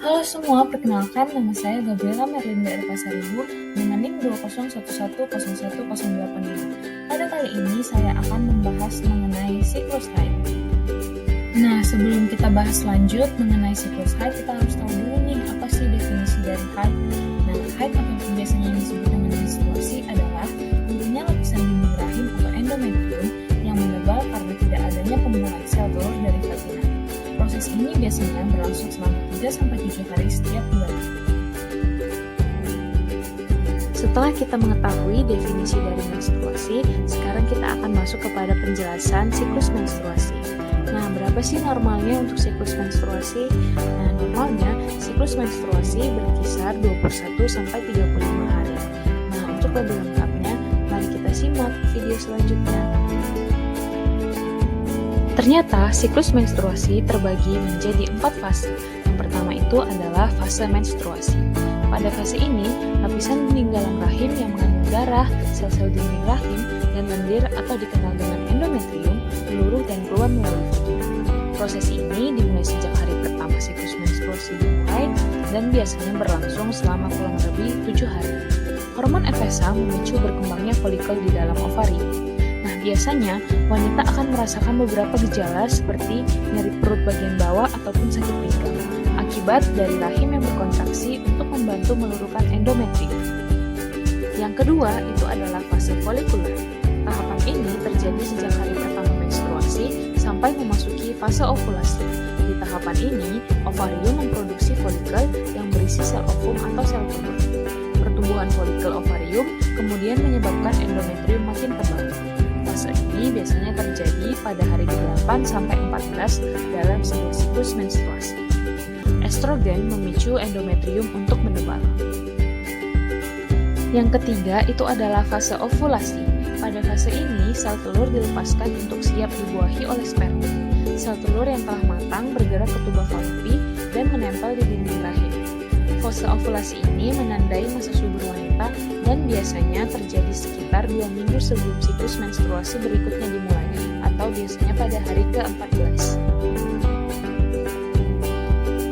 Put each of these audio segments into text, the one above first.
Halo semua, perkenalkan nama saya Gabriela Merlinda dari Pasaribu dengan NIM 20110101085. Pada kali ini saya akan membahas mengenai siklus haid. Nah, sebelum kita bahas lanjut mengenai siklus haid, kita harus tahu dulu nih apa sih definisi dari haid. Nah, haid atau biasanya disebut dengan menstruasi adalah turunnya lapisan dinding rahim atau endometrium yang menebal karena tidak adanya pembuahan sel telur dari vagina. Proses ini biasanya berlangsung selama 3-7 hari setiap bulan. Setelah kita mengetahui definisi dari menstruasi, sekarang kita akan masuk kepada penjelasan siklus menstruasi. Nah, berapa sih normalnya untuk siklus menstruasi? Nah, normalnya siklus menstruasi berkisar 21-35 hari. Nah, untuk lebih lengkapnya, mari kita simak video selanjutnya. Ternyata siklus menstruasi terbagi menjadi 4 fase. Yang pertama itu adalah fase menstruasi. Pada fase ini, lapisan dinding dalam rahim yang mengandung darah, sel-sel dinding rahim, dan lendir atau dikenal dengan endometrium meluruh dan keluar melalui vagina. Proses ini dimulai sejak hari pertama siklus menstruasi dimulai dan biasanya berlangsung selama kurang lebih 7 hari. Hormon FSH memicu berkembangnya folikel di dalam ovari. Nah, biasanya wanita akan merasakan beberapa gejala seperti nyeri perut bagian bawah ataupun sakit pinggang akibat dari rahim yang berkontraksi untuk membantu meluruhkan endometrium. Yang kedua itu adalah fase folikuler. Tahapan ini terjadi sejak hari pertama menstruasi sampai memasuki fase ovulasi. Di tahapan ini, ovarium memproduksi folikel yang berisi sel ovum atau sel telur. Pertumbuhan folikel ovarium kemudian menyebabkan endometrium makin tebal. Fase ini biasanya terjadi pada hari ke-8 sampai 14 dalam sebuah siklus menstruasi. Estrogen memicu endometrium untuk menebal. Yang ketiga itu adalah fase ovulasi. Pada fase ini, sel telur dilepaskan untuk siap dibuahi oleh sperma. Sel telur yang telah matang bergerak ke tuba Fallopi dan menempel di dinding rahim. Fase ovulasi ini menandai masa subur wanita dan biasanya terjadi sekitar 2 minggu sebelum siklus menstruasi berikutnya dimulai, atau biasanya pada hari ke-14.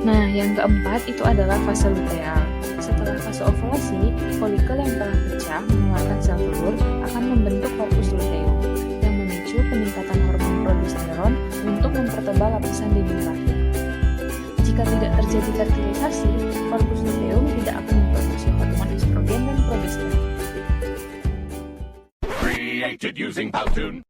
Nah, yang keempat itu adalah fase luteal. Setelah fase ovulasi, folikel yang telah pecah mengeluarkan sel telur akan membentuk korpus luteum yang memicu peningkatan hormon progesteron untuk mempertebal lapisan dinding rahim. Jika tidak terjadi fertilisasi, korpus luteum tidak akan memproduksi hormon estrogen dan progesteron. Created using Powtoon.